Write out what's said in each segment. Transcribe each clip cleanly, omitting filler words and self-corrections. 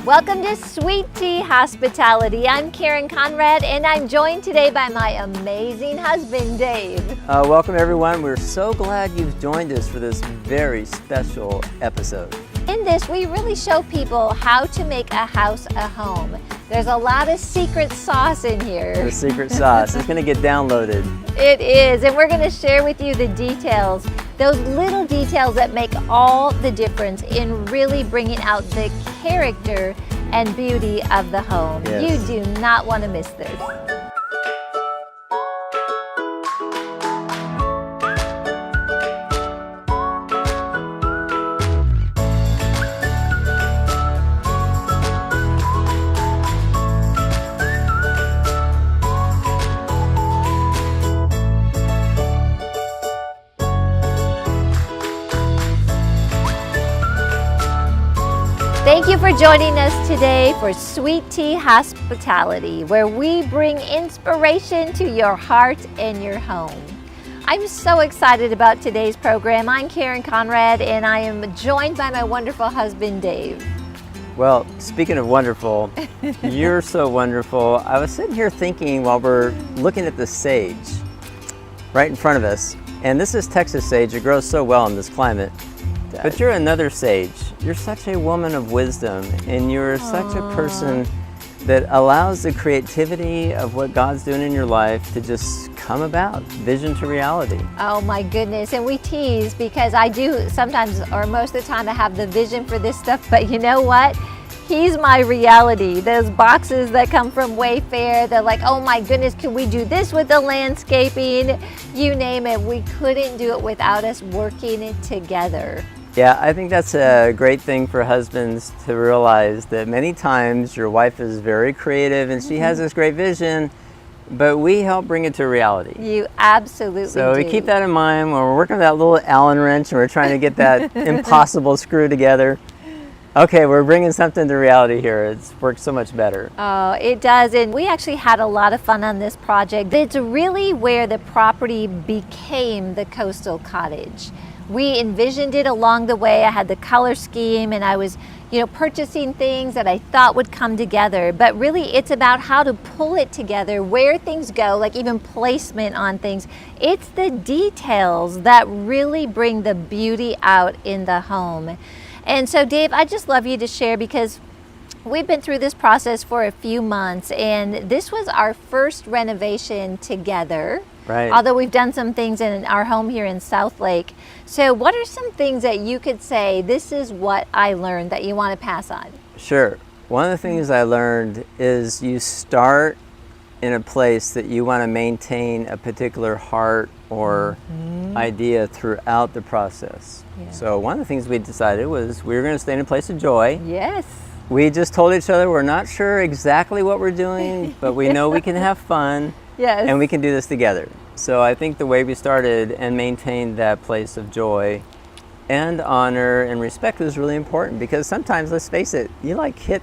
Welcome to Sweet Tea Hospitality. I'm Karen Conrad, and I'm joined today by my amazing husband, Dave. Welcome everyone. We're so glad you've joined us for this very special episode. In this, we really show people how to make a house a home. There's a lot of secret sauce in here. The secret sauce is going to get downloaded. It is, and we're going to share with you the details, those little details that make all the difference in really bringing out the character and beauty of the home. Yes. You do not want to miss this. Thank you for joining us today for Sweet Tea Hospitality, where we bring inspiration to your heart and your home. I'm so excited about today's program. I'm Karen Conrad, and I am joined by my wonderful husband, Dave. Well, speaking of wonderful, you're so wonderful. I was sitting here thinking while we're looking at the sage right in front of us, and this is Texas sage. It grows so well in this climate. But you're another sage. You're such a woman of wisdom, and you're such a person that allows the creativity of what God's doing in your life to just come about, vision to reality. Oh my goodness, and we tease because I do sometimes, or most of the time, I have the vision for this stuff, but you know what? He's my reality. Those boxes that come from Wayfair, they're like, oh my goodness, can we do this with the landscaping? You name it, we couldn't do it without us working it together. Yeah, I think that's a great thing for husbands to realize that many times your wife is very creative and she has this great vision, but we help bring it to reality. You absolutely So do. we keep that in mind when we're working with that little Allen wrench and we're trying to get that impossible screw together. Okay, we're bringing something to reality here. It's worked so much better. Oh, it does, and we actually had a lot of fun on this project. It's really where the property became the coastal cottage. We envisioned it along the way. I had the color scheme, and I was, purchasing things that I thought would come together. But really, it's about how to pull it together, where things go, like even placement on things. It's the details that really bring the beauty out in the home. And so, Dave, I'd just love you to share, because we've been through this process for a few months, and this was our first renovation together. Right. Although we've done some things in our home here in South Lake. So what are some things that you could say, this is what I learned, that you want to pass on? Sure. One of the things I learned is you start in a place that you want to maintain a particular heart or idea throughout the process. Yeah. So one of the things we decided was we were going to stay in a place of joy. Yes. We just told each other we're not sure exactly what we're doing, but we know we can have fun. Yes. And we can do this together. So I think the way we started and maintained that place of joy and honor and respect was really important, because sometimes, let's face it, you hit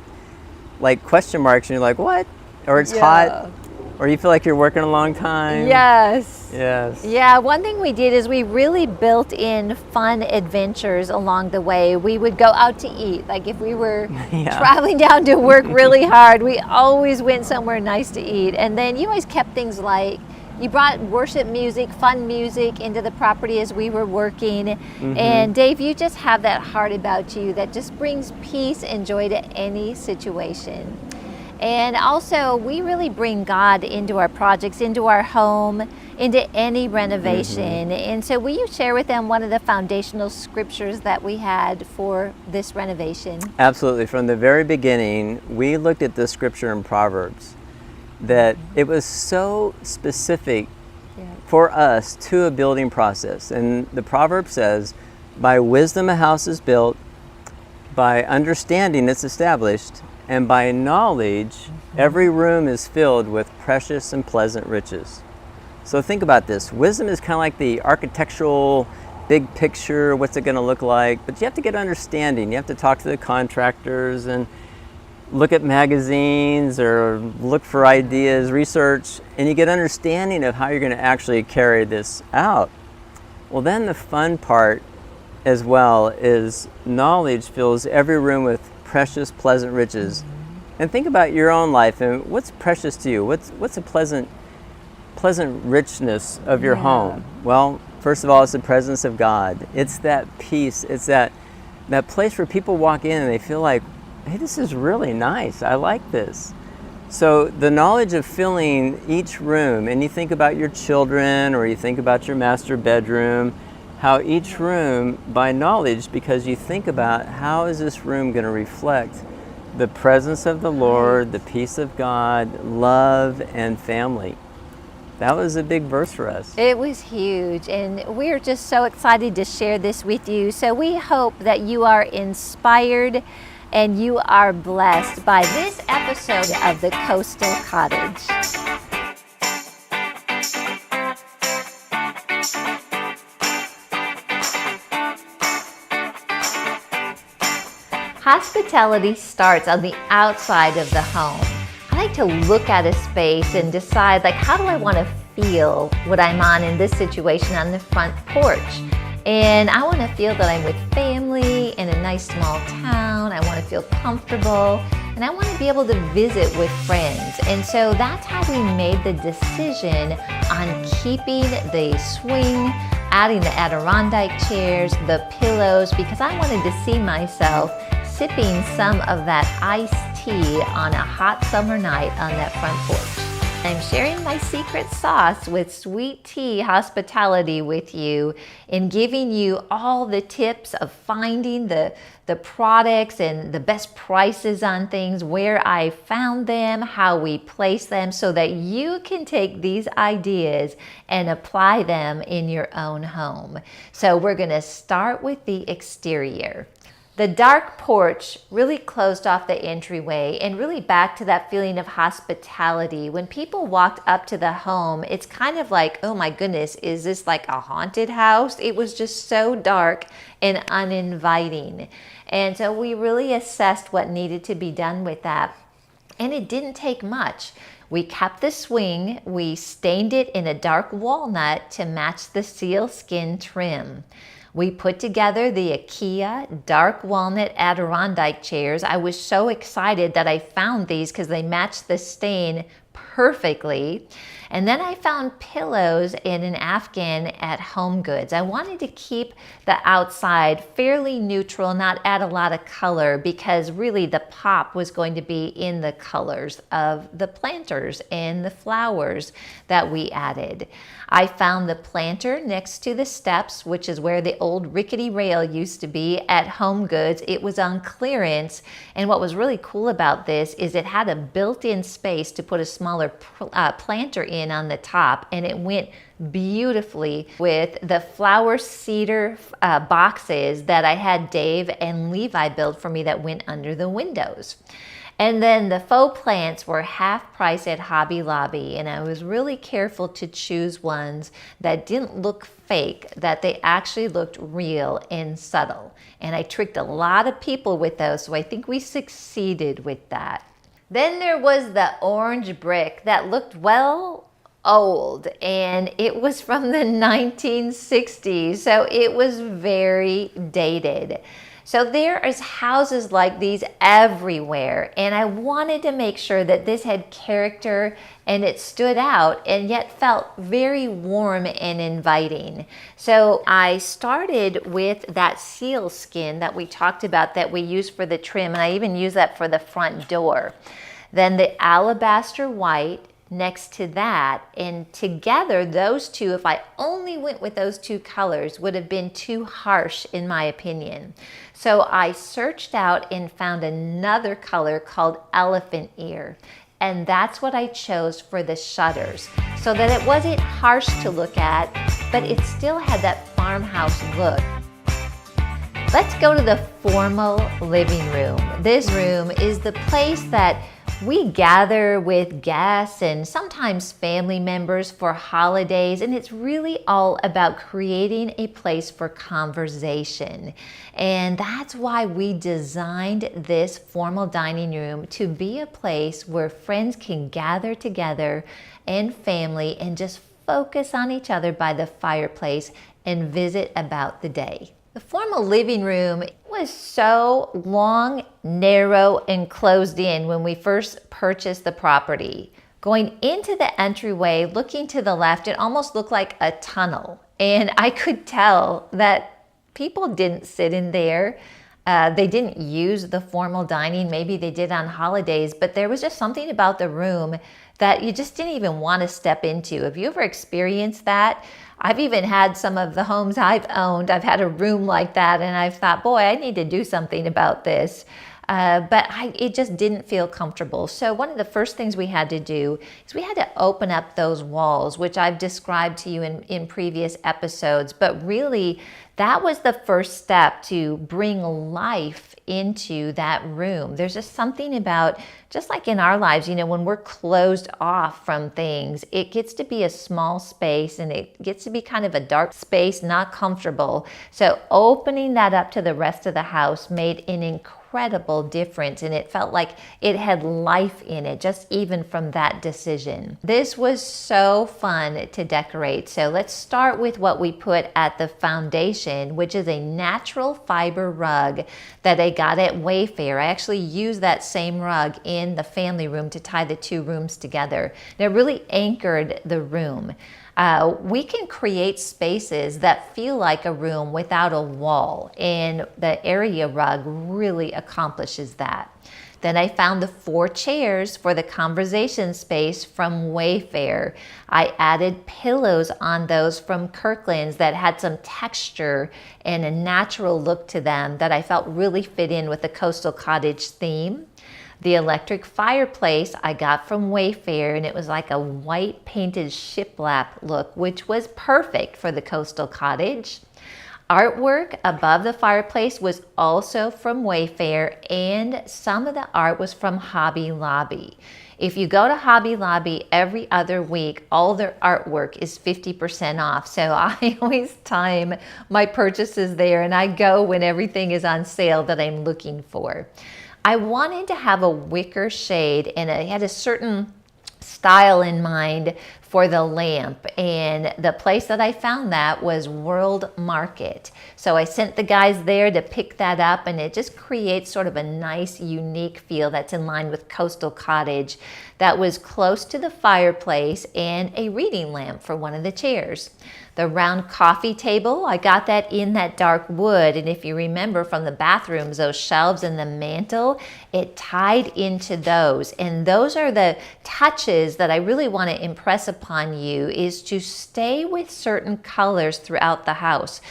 question marks and you're like, what? Or it's hot, or you feel like you're working a long time. Yes. Yes. Yeah, one thing we did is we really built in fun adventures along the way. We would go out to eat. Like if we were traveling down to work really hard, we always went somewhere nice to eat. And then you always kept things like, you brought worship music, fun music into the property as we were working. And Dave, you just have that heart about you that just brings peace and joy to any situation. And also, we really bring God into our projects, into our home, into any renovation. And so will you share with them one of the foundational scriptures that we had for this renovation? Absolutely. From the very beginning, we looked at this scripture in Proverbs, that it was so specific for us to a building process. And the proverb says, by wisdom a house is built, by understanding it's established, and by knowledge every room is filled with precious and pleasant riches. So think about this. Wisdom is kind of like the architectural big picture, what's it going to look like, but you have to get understanding. You have to talk to the contractors and look at magazines or look for ideas, research, and you get understanding of how you're going to actually carry this out. Well, then the fun part as well is knowledge fills every room with precious, pleasant riches. And think about your own life and what's precious to you. What's a pleasant richness of your home? Well, first of all, it's the presence of God. It's that peace. It's that place where people walk in and they feel like, hey, this is really nice. I like this. So the knowledge of filling each room, and you think about your children or you think about your master bedroom, how each room, by knowledge, because you think about how is this room going to reflect the presence of the Lord, the peace of God, love, and family. That was a big verse for us. It was huge, and we're just so excited to share this with you. So we hope that you are inspired and you are blessed by this episode of the Coastal Cottage. Hospitality starts on the outside of the home. I like to look at a space and decide, like, how do I want to feel what I'm on in this situation on the front porch? And I want to feel that I'm with family in a nice small town. I want to feel comfortable, and I want to be able to visit with friends. And so that's how we made the decision on keeping the swing, adding the Adirondack chairs, the pillows, because I wanted to see myself sipping some of that iced tea on a hot summer night on that front porch. I'm sharing my secret sauce with Sweet Tea Hospitality with you in giving you all the tips of finding the products and the best prices on things, where I found them, how we place them, so that you can take these ideas and apply them in your own home. So we're going to start with the exterior. The dark porch really closed off the entryway and really back to that feeling of hospitality. When people walked up to the home, it's kind of like, oh my goodness, is this like a haunted house? It was just so dark and uninviting. And so we really assessed what needed to be done with that. And it didn't take much. We kept the swing, we stained it in a dark walnut to match the sealskin trim. We put together the IKEA dark walnut Adirondack chairs. I was so excited that I found these because they matched the stain perfectly. And then I found pillows in an Afghan at Home Goods. I wanted to keep the outside fairly neutral, not add a lot of color, because really the pop was going to be in the colors of the planters and the flowers that we added. I found the planter next to the steps, which is where the old rickety rail used to be at Home Goods. It was on clearance, and what was really cool about this is it had a built-in space to put a smaller planter in on the top, and it went beautifully with the flower cedar boxes that I had Dave and Levi build for me that went under the windows. And then the faux plants were half price at Hobby Lobby, and I was really careful to choose ones that didn't look fake, that they actually looked real and subtle. And I tricked a lot of people with those, so I think we succeeded with that. Then there was the orange brick that looked, well, old, and it was from the 1960s, so it was very dated. So there is houses like these everywhere, and I wanted to make sure that this had character and it stood out and yet felt very warm and inviting. So I started with that seal skin that we talked about that we use for the trim, and I even use that for the front door. Then the alabaster white next to that, and together those two, if I only went with those two colors, would have been too harsh in my opinion. So I searched out and found another color called elephant ear, and that's what I chose for the shutters, so that it wasn't harsh to look at, but it still had that farmhouse look. Let's go to the formal living room. This room is the place that we gather with guests and sometimes family members for holidays, and it's really all about creating a place for conversation. And that's why we designed this formal dining room to be a place where friends can gather together and family and just focus on each other by the fireplace and visit about the day. The formal living room was so long, narrow, and closed in when we first purchased the property. Going into the entryway, looking to the left, it almost looked like a tunnel. And I could tell that people didn't sit in there. They didn't use the formal dining. Maybe they did on holidays, but there was just something about the room that you just didn't even want to step into. Have you ever experienced that? I've even had some of the homes I've owned, I've had a room like that, and I've thought, boy, I need to do something about this. It just didn't feel comfortable. So one of the first things we had to do is we had to open up those walls, which I've described to you in previous episodes. But really, that was the first step to bring life into that room. There's just something about, just like in our lives, when we're closed off from things, it gets to be a small space and it gets to be kind of a dark space, not comfortable. So opening that up to the rest of the house made an incredible difference, and it felt like it had life in it just even from that decision. This was so fun to decorate. So let's start with what we put at the foundation, which is a natural fiber rug that I got at Wayfair. I actually used that same rug in the family room to tie the two rooms together. And it really anchored the room. We can create spaces that feel like a room without a wall, and the area rug really accomplishes that. Then I found the 4 chairs for the conversation space from Wayfair. I added pillows on those from Kirkland's that had some texture and a natural look to them that I felt really fit in with the coastal cottage theme. The electric fireplace I got from Wayfair, and it was like a white painted shiplap look, which was perfect for the coastal cottage. Artwork above the fireplace was also from Wayfair, and some of the art was from Hobby Lobby. If you go to Hobby Lobby every other week, all their artwork is 50% off. So I always time my purchases there, and I go when everything is on sale that I'm looking for. I wanted to have a wicker shade, and I had a certain style in mind for the lamp, and the place that I found that was World Market. So I sent the guys there to pick that up, and it just creates sort of a nice, unique feel that's in line with coastal cottage that was close to the fireplace, and a reading lamp for one of the chairs. The round coffee table, I got that in that dark wood, and if you remember from the bathrooms, those shelves and the mantle, it tied into those. And those are the touches that I really want to impress upon you, is to stay with certain colors throughout the house.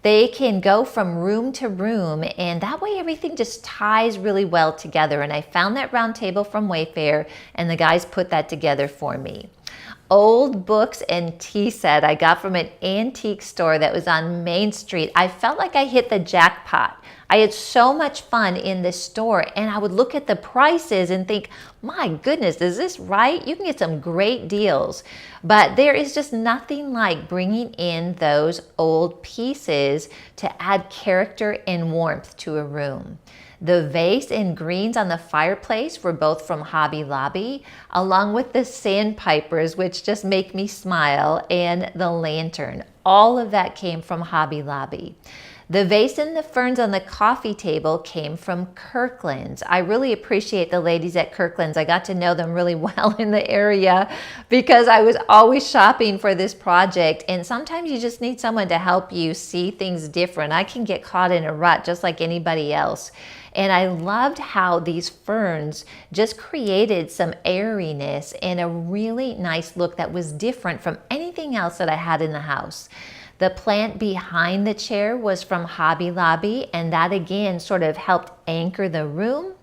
They can go from room to room, and that way everything just ties really well together. And I found that round table from Wayfair, and the guys put that together for me. Old books and tea set I got from an antique store that was on Main Street. I felt like I hit the jackpot. I had so much fun in this store, and I would look at the prices and think, my goodness, is this right? You can get some great deals. But there is just nothing like bringing in those old pieces to add character and warmth to a room. The vase and greens on the fireplace were both from Hobby Lobby, along with the sandpipers, which just make me smile, and the lantern. All of that came from Hobby Lobby. The vase and the ferns on the coffee table came from Kirkland's. I really appreciate the ladies at Kirkland's. I got to know them really well in the area because I was always shopping for this project, and sometimes you just need someone to help you see things different. I can get caught in a rut just like anybody else. And I loved how these ferns just created some airiness and a really nice look that was different from anything else that I had in the house. The plant behind the chair was from Hobby Lobby, and that again sort of helped anchor the room.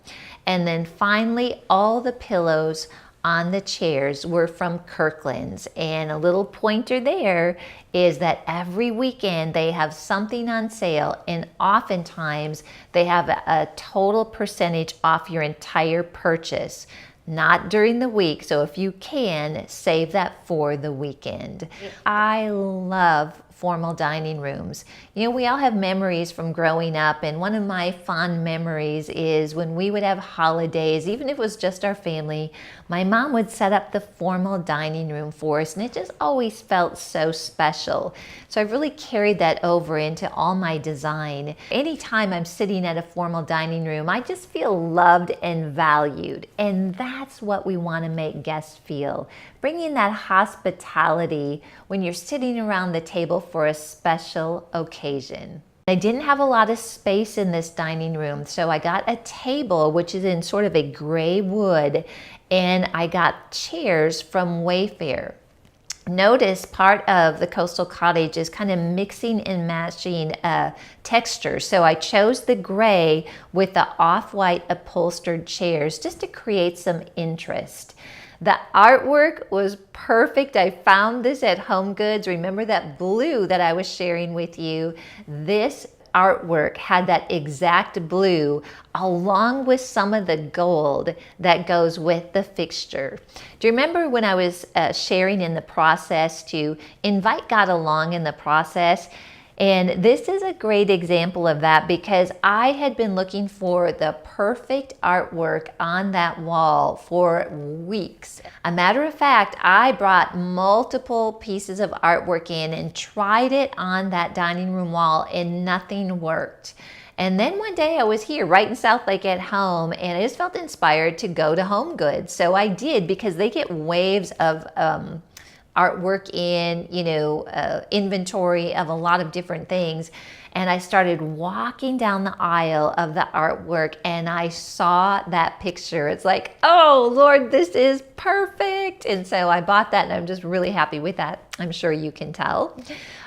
And then finally, all the pillows on the chairs were from Kirkland's. And a little pointer there is that every weekend they have something on sale, and oftentimes they have a total percentage off your entire purchase. Not during the week, so if you can, save that for the weekend. I love formal dining rooms. You know, we all have memories from growing up, and one of my fond memories is when we would have holidays, even if it was just our family, my mom would set up the formal dining room for us, and it just always felt so special. So I've really carried that over into all my design. Anytime I'm sitting at a formal dining room, I just feel loved and valued, and that's what we want to make guests feel. Bringing that hospitality when you're sitting around the table for a special occasion. I didn't have a lot of space in this dining room, so I got a table which is in sort of a gray wood, and I got chairs from Wayfair. Notice part of the coastal cottage is kind of mixing and matching texture. So I chose the gray with the off-white upholstered chairs just to create some interest. The artwork was perfect. I found this at Home Goods. Remember that blue that I was sharing with you? This artwork had that exact blue along with some of the gold that goes with the fixture. Do you remember when I was sharing in the process to invite God along in the process? And this is a great example of that because I had been looking for the perfect artwork on that wall for weeks. A matter of fact, I brought multiple pieces of artwork in and tried it on that dining room wall and nothing worked. And then one day I was here right in Southlake at home and I just felt inspired to go to Home Goods. So I did because they get waves of artwork in, inventory of a lot of different things. And I started walking down the aisle of the artwork and I saw that picture. It's like, oh Lord, this is perfect. And so I bought that and I'm just really happy with that. I'm sure you can tell.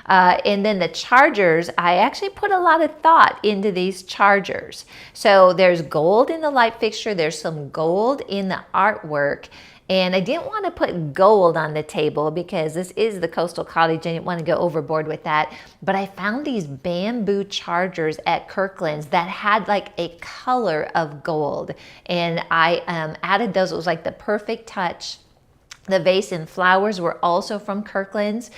And then the chargers, I actually put a lot of thought into these chargers. So there's gold in the light fixture, there's some gold in the artwork. And I didn't want to put gold on the table because this is the coastal cottage. I didn't want to go overboard with that. But I found these bamboo chargers at Kirkland's that had like a color of gold. And I added those. It was like the perfect touch. The vase and flowers were also from Kirkland's.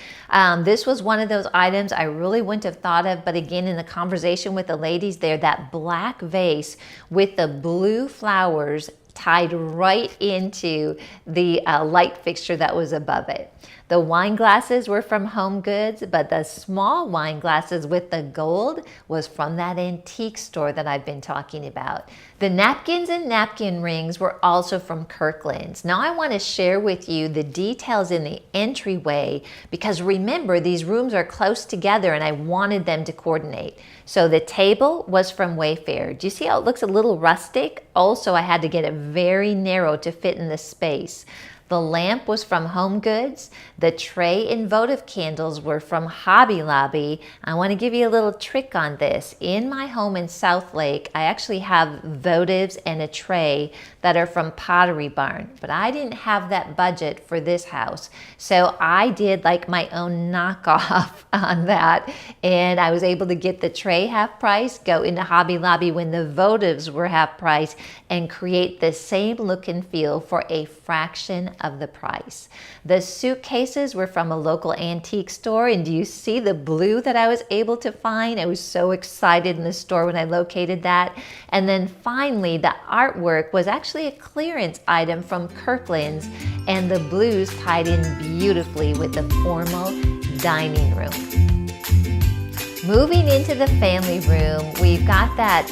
This was one of those items I really wouldn't have thought of, but again, in the conversation with the ladies there, that black vase with the blue flowers tied right into the light fixture that was above it. The wine glasses were from Home Goods, but the small wine glasses with the gold was from that antique store that I've been talking about. The napkins and napkin rings were also from Kirkland's. Now I want to share with you the details in the entryway because remember, these rooms are close together and I wanted them to coordinate. So the table was from Wayfair. Do you see how it looks a little rustic? Also, I had to get it very narrow to fit in the space. The lamp was from Home Goods. The tray and votive candles were from Hobby Lobby. I want to give you a little trick on this. In my home in Southlake, I actually have votives and a tray that are from Pottery Barn, but I didn't have that budget for this house. So I did like my own knockoff on that, and I was able to get the tray half price, go into Hobby Lobby when the votives were half price, and create the same look and feel for a fraction of the price. The suitcases were from a local antique store, and do you see the blue that I was able to find? I was so excited in the store when I located that. And then finally, the artwork was actually a clearance item from Kirkland's, and the blues tied in beautifully with the formal dining room. Moving into the family room, we've got that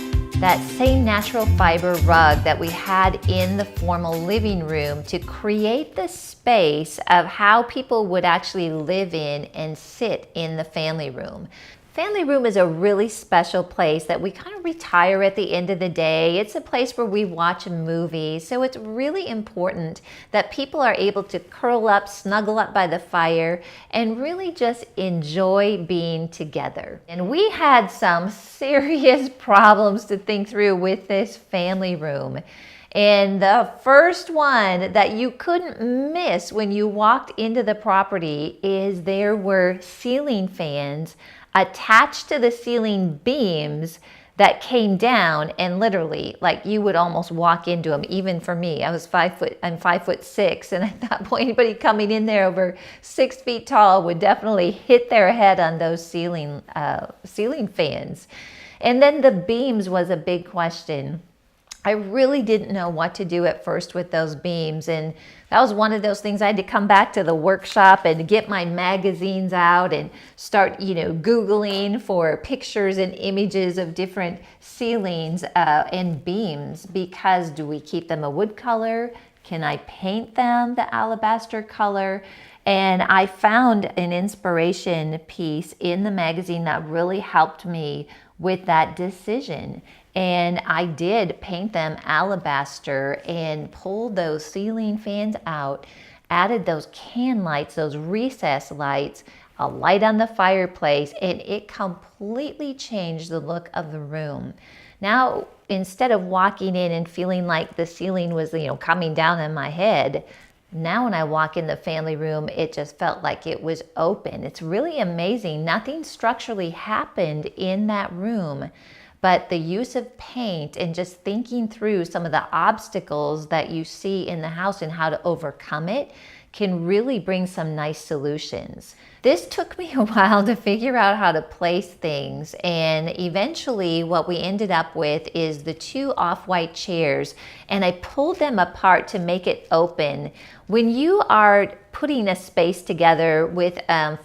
same natural fiber rug that we had in the formal living room to create the space of how people would actually live in and sit in the family room. Family room is a really special place that we kind of retire at the end of the day. It's a place where we watch a movie, so it's really important that people are able to curl up, snuggle up by the fire, and really just enjoy being together. And we had some serious problems to think through with this family room. And the first one that you couldn't miss when you walked into the property is there were ceiling fans attached to the ceiling beams that came down, and literally, like, you would almost walk into them. Even for me, I'm 5'6", and at that point, anybody coming in there over 6 feet tall would definitely hit their head on those ceiling fans. And then the beams was a big question. I really didn't know what to do at first with those beams, and that was one of those things. I had to come back to the workshop and get my magazines out and start, Googling for pictures and images of different ceilings and beams, because do we keep them a wood color? Can I paint them the alabaster color? And I found an inspiration piece in the magazine that really helped me with that decision. And I did paint them alabaster and pulled those ceiling fans out, added those can lights, those recess lights, a light on the fireplace, and it completely changed the look of the room. Now, instead of walking in and feeling like the ceiling was, coming down on my head, now when I walk in the family room, it just felt like it was open. It's really amazing. Nothing structurally happened in that room, but the use of paint and just thinking through some of the obstacles that you see in the house and how to overcome it can really bring some nice solutions. This took me a while to figure out how to place things, and eventually what we ended up with is the 2 off-white chairs, and I pulled them apart to make it open. When you are putting a space together with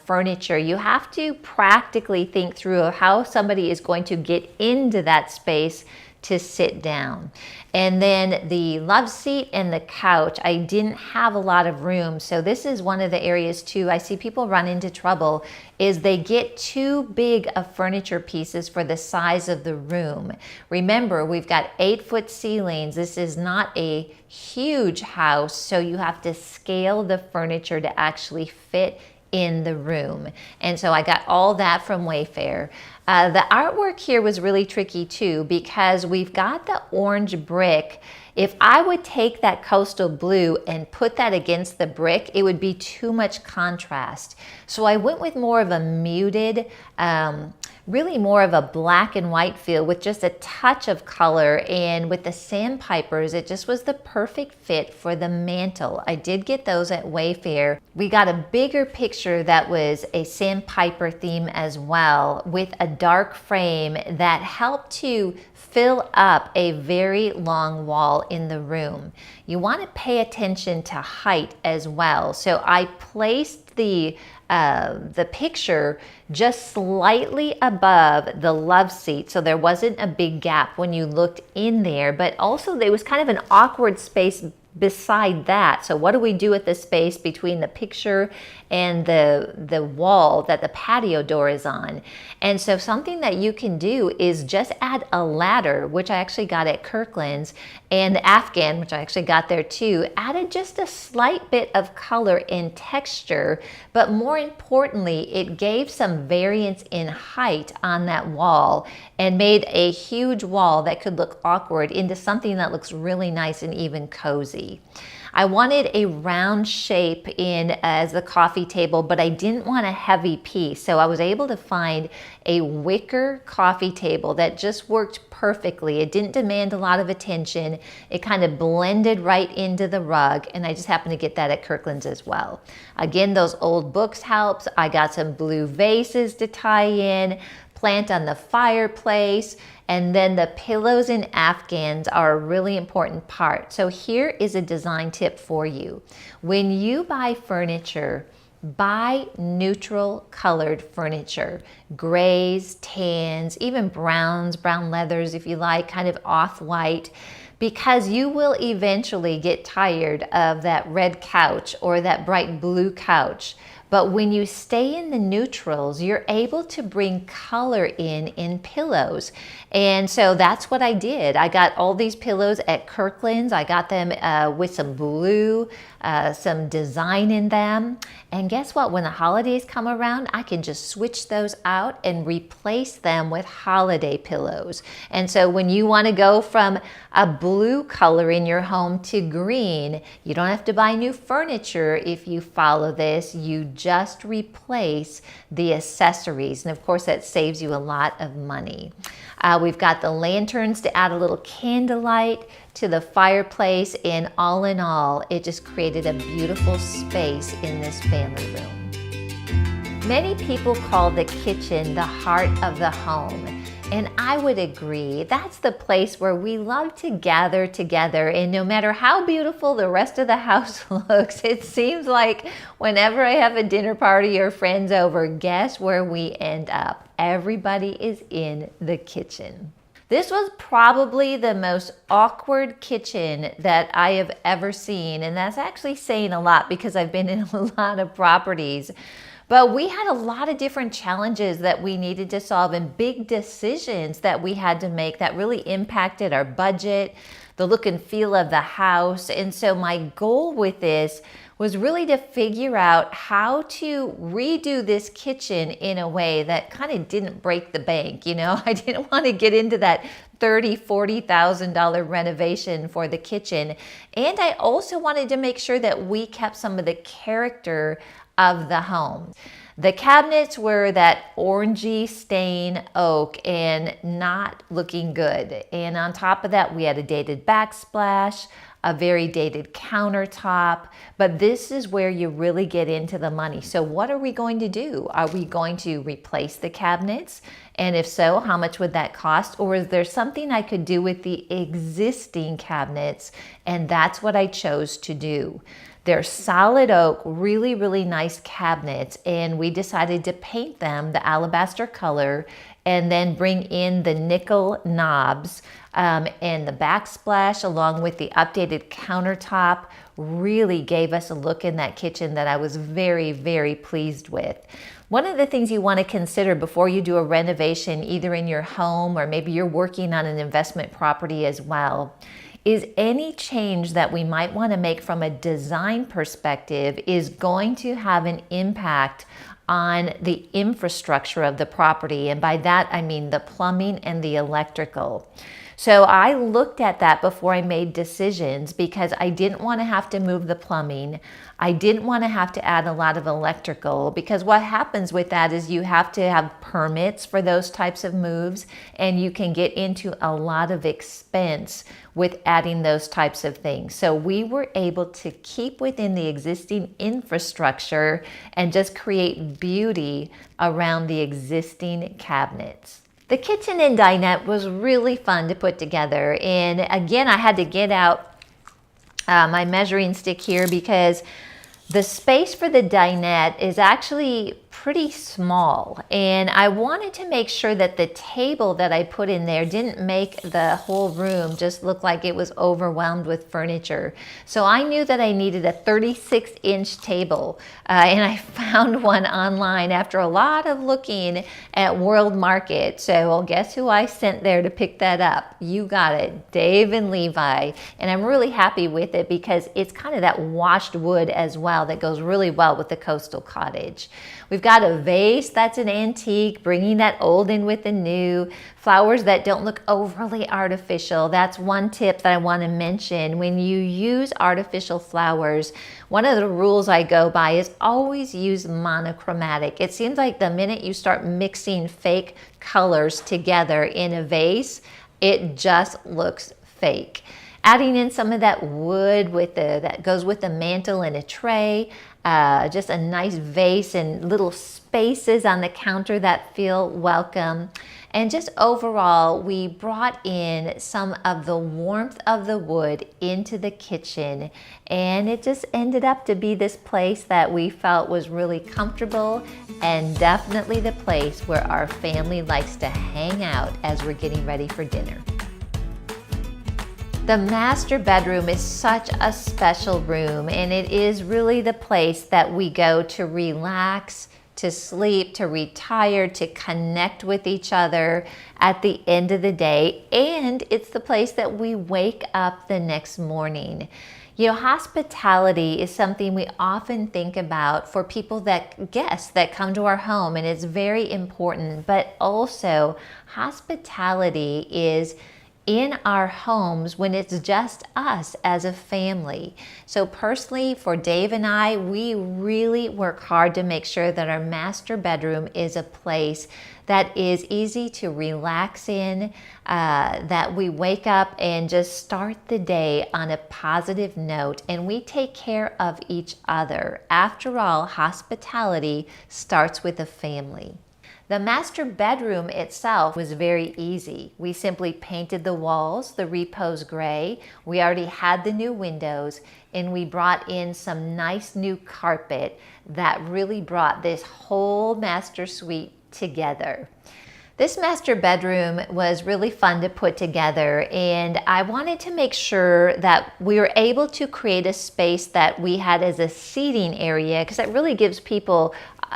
furniture, you have to practically think through how somebody is going to get into that space to sit down. And then the love seat and the couch, I didn't have a lot of room. So this is one of the areas too I see people run into trouble, is they get too big of furniture pieces for the size of the room. Remember, we've got 8-foot ceilings. This is not a huge house, so you have to scale the furniture to actually fit in the room. And so I got all that from Wayfair. The artwork here was really tricky too, because we've got the orange brick. If I would take that coastal blue and put that against the brick, it would be too much contrast. So I went with more of a muted, really more of a black and white feel with just a touch of color, and with the sandpipers, it just was the perfect fit for the mantle. I did get those at Wayfair. We got a bigger picture that was a sandpiper theme as well, with a dark frame that helped to fill up a very long wall in the room. You want to pay attention to height as well. So I placed the picture just slightly above the love seat, so there wasn't a big gap when you looked in there, but also there was kind of an awkward space beside that. So what do we do with the space between the picture and the wall that the patio door is on? And so something that you can do is just add a ladder, which I actually got at Kirkland's, and the Afghan, which I actually got there too, added just a slight bit of color and texture, but more importantly, it gave some variance in height on that wall and made a huge wall that could look awkward into something that looks really nice and even cozy. I wanted a round shape in as the coffee table, but I didn't want a heavy piece. So I was able to find a wicker coffee table that just worked perfectly. It didn't demand a lot of attention. It kind of blended right into the rug, and I just happened to get that at Kirkland's as well. Again, those old books helps. I got some blue vases to tie in, plant on the fireplace, and then the pillows and Afghans are a really important part. So here is a design tip for you. When you buy furniture, buy neutral colored furniture, grays, tans, even browns, brown leathers if you like, kind of off-white, because you will eventually get tired of that red couch or that bright blue couch. But when you stay in the neutrals, you're able to bring color in pillows. And so that's what I did. I got all these pillows at Kirkland's. I got them with some blue, some design in them. And guess what? When the holidays come around, I can just switch those out and replace them with holiday pillows. And so when you want to go from a blue color in your home to green, you don't have to buy new furniture if you follow this. You just replace the accessories. And of course, that saves you a lot of money. We've got the lanterns to add a little candlelight to the fireplace, and all in all, it just created a beautiful space in this family room. Many people call the kitchen the heart of the home, and I would agree. That's the place where we love to gather together, and no matter how beautiful the rest of the house looks, it seems like whenever I have a dinner party or friends over, guess where we end up? Everybody is in the kitchen. This was probably the most awkward kitchen that I have ever seen, and that's actually saying a lot because I've been in a lot of properties. But we had a lot of different challenges that we needed to solve and big decisions that we had to make that really impacted our budget, the look and feel of the house. And so my goal with this was really to figure out how to redo this kitchen in a way that kind of didn't break the bank. I didn't want to get into that $30,000, $40,000 renovation for the kitchen. And I also wanted to make sure that we kept some of the character of the home. The cabinets were that orangey stain oak and not looking good. And on top of that, we had a dated backsplash, a very dated countertop, but this is where you really get into the money. So what are we going to do? Are we going to replace the cabinets? And if so, how much would that cost? Or is there something I could do with the existing cabinets? And that's what I chose to do. They're solid oak, really, really nice cabinets, and we decided to paint them the alabaster color and then bring in the nickel knobs and the backsplash along with the updated countertop really gave us a look in that kitchen that I was very, very pleased with. One of the things you want to consider before you do a renovation, either in your home or maybe you're working on an investment property as well, is any change that we might want to make from a design perspective is going to have an impact on the infrastructure of the property. And by that, I mean the plumbing and the electrical. So I looked at that before I made decisions because I didn't want to have to move the plumbing. I didn't want to have to add a lot of electrical because what happens with that is you have to have permits for those types of moves and you can get into a lot of expense with adding those types of things. So we were able to keep within the existing infrastructure and just create beauty around the existing cabinets. The kitchen and dinette was really fun to put together. And again, I had to get out my measuring stick here because the space for the dinette is actually pretty small. And I wanted to make sure that the table that I put in there didn't make the whole room just look like it was overwhelmed with furniture. So I knew that I needed a 36-inch table. And I found one online after a lot of looking at World Market. So well, guess who I sent there to pick that up? You got it, Dave and Levi. And I'm really happy with it because it's kind of that washed wood as well that goes really well with the coastal cottage. We've got a vase that's an antique, bringing that old in with the new. Flowers that don't look overly artificial. That's one tip that I want to mention. When you use artificial flowers, one of the rules I go by is always use monochromatic. It seems like the minute you start mixing fake colors together in a vase, it just looks fake. Adding in some of that wood that goes with the mantle and a tray, just a nice vase and little spaces on the counter that feel welcome. And just overall, we brought in some of the warmth of the wood into the kitchen, and it just ended up to be this place that we felt was really comfortable and definitely the place where our family likes to hang out as we're getting ready for dinner. The master bedroom is such a special room, and it is really the place that we go to relax, to sleep, to retire, to connect with each other at the end of the day, and it's the place that we wake up the next morning. You know, hospitality is something we often think about for guests that come to our home, and it's very important, but also hospitality is in our homes when it's just us as a family. So personally, for Dave and I, we really work hard to make sure that our master bedroom is a place that is easy to relax in, that we wake up and just start the day on a positive note, and we take care of each other. After all, hospitality starts with a family. The master bedroom itself was very easy. We simply painted the walls the repose gray. We already had the new windows, and we brought in some nice new carpet that really brought this whole master suite together. This master bedroom was really fun to put together, and I wanted to make sure that we were able to create a space that we had as a seating area, because it really gives people,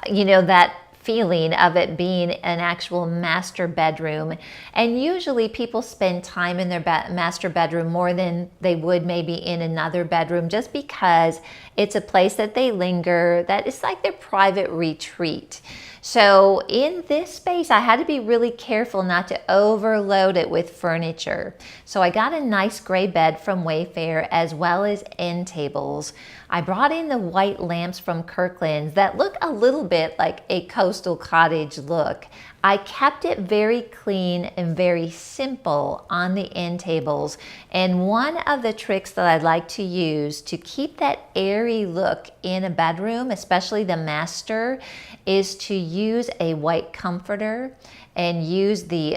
that feeling of it being an actual master bedroom. And usually people spend time in their master bedroom more than they would maybe in another bedroom, just because it's a place that they linger, that it's like their private retreat. So in this space, I had to be really careful not to overload it with furniture. So I got a nice gray bed from Wayfair, as well as end tables. I brought in the white lamps from Kirkland's that look a little bit like a coastal cottage look. I kept it very clean and very simple on the end tables. And one of the tricks that I like to use to keep that airy look in a bedroom, especially the master, is to use a white comforter and use the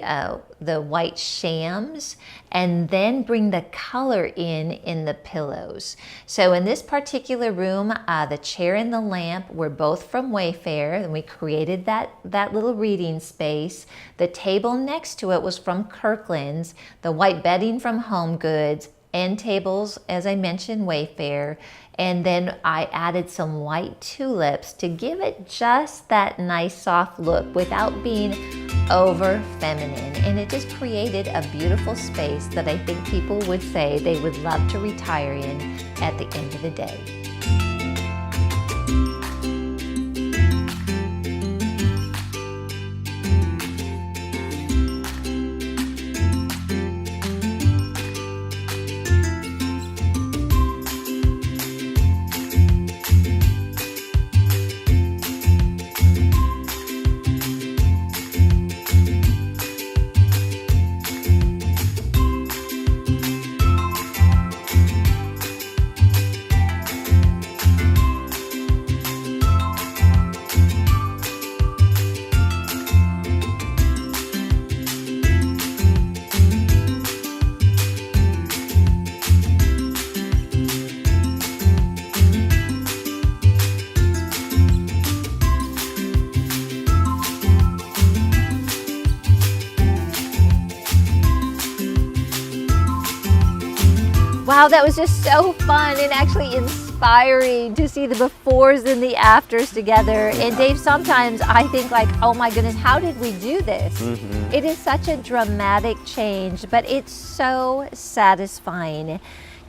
white shams, and then bring the color in the pillows. So in this particular room, the chair and the lamp were both from Wayfair, and we created that little reading space. The table next to it was from Kirkland's, the white bedding from Home Goods, end tables, as I mentioned, Wayfair, and then I added some white tulips to give it just that nice soft look without being over feminine. And it just created a beautiful space that I think people would say they would love to retire in at the end of the day. Wow, that was just so fun and actually inspiring to see the befores and the afters together. And Dave, sometimes I think like, oh my goodness, how did we do this? Mm-hmm. It is such a dramatic change, but it's so satisfying.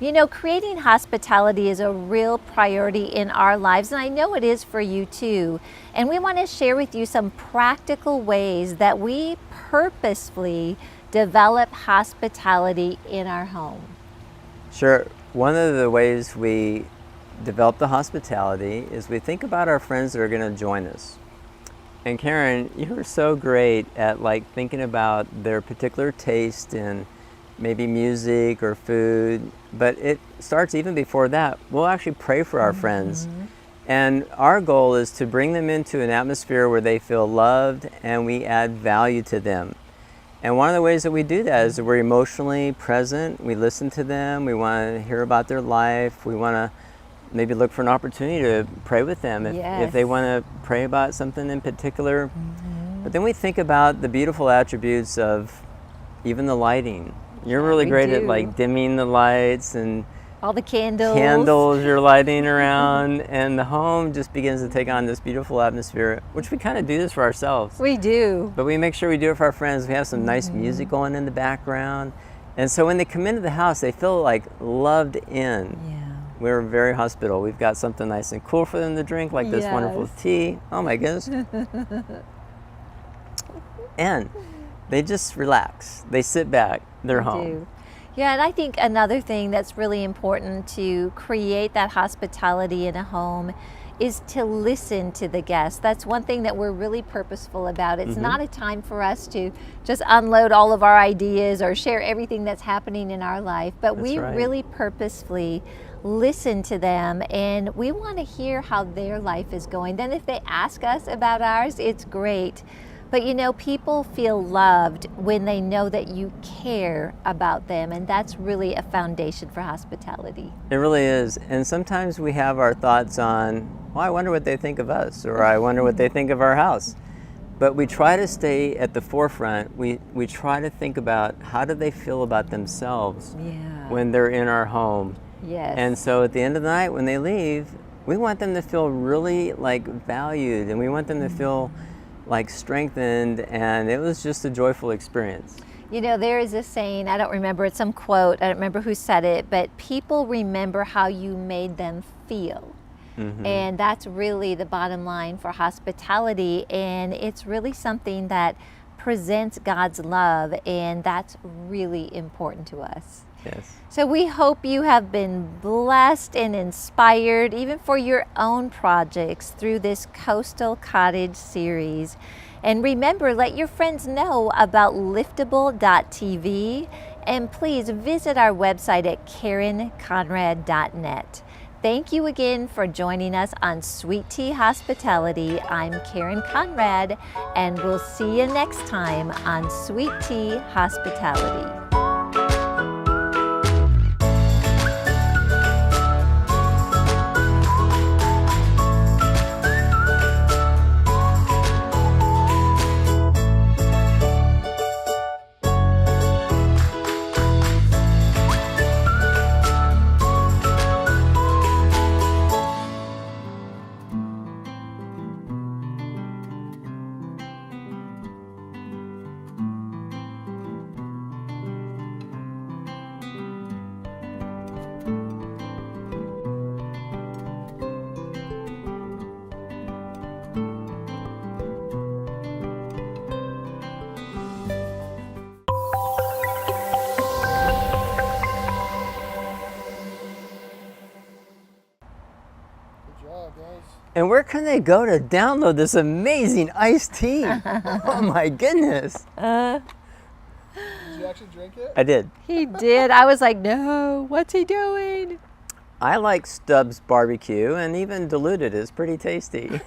You know, creating hospitality is a real priority in our lives, and I know it is for you too. And we want to share with you some practical ways that we purposefully develop hospitality in our home. Sure. One of the ways we develop the hospitality is we think about our friends that are going to join us. And Karen, you were so great at like thinking about their particular taste in maybe music or food, but it starts even before that. We'll actually pray for our friends. And our goal is to bring them into an atmosphere where they feel loved and we add value to them. And one of the ways that we do that is that we're emotionally present. We listen to them. We want to hear about their life. We want to maybe look for an opportunity to pray with them if they want to pray about something in particular. But then we think about the beautiful attributes of even the lighting. You're really great at like dimming the lights and all the candles you're lighting around, and the home just begins to take on this beautiful atmosphere, which we kind of do this for ourselves. We do. But we make sure we do it for our friends. We have some nice music going in the background. And so when they come into the house, they feel like loved in. Yeah. We're very hospitable. We've got something nice and cool for them to drink, like this wonderful tea. Oh my goodness. And they just relax. They sit back. They're They home. do. Yeah, and I think another thing that's really important to create that hospitality in a home is to listen to the guests. That's one thing that we're really purposeful about. It's not a time for us to just unload all of our ideas or share everything that's happening in our life, but we right. really purposefully listen to them, and we want to hear how their life is going. Then if they ask us about ours, it's great. But you know, people feel loved when they know that you care about them, and that's really a foundation for hospitality. It really is. And sometimes we have our thoughts on, well, I wonder what they think of us, or I wonder what they think of our house. But we try to stay at the forefront. We try to think about how do they feel about themselves when they're in our home. Yes. And so at the end of the night when they leave, we want them to feel really like valued, and we want them to feel like strengthened, and it was just a joyful experience. You know, there is a saying, I don't remember, it's some quote, I don't remember who said it, but people remember how you made them feel. And that's really the bottom line for hospitality, and it's really something that presents God's love, and that's really important to us. Yes. So we hope you have been blessed and inspired even for your own projects through this Coastal Cottage series. And remember, let your friends know about liftable.tv, and please visit our website at KarenConrad.net. Thank you again for joining us on Sweet Tea Hospitality. I'm Karen Conrad, and we'll see you next time on Sweet Tea Hospitality. And where can they go to download this amazing iced tea? Oh my goodness. Did you actually drink it? I did. He did. I was like, no, what's he doing? I like Stubbs barbecue, and even diluted is pretty tasty.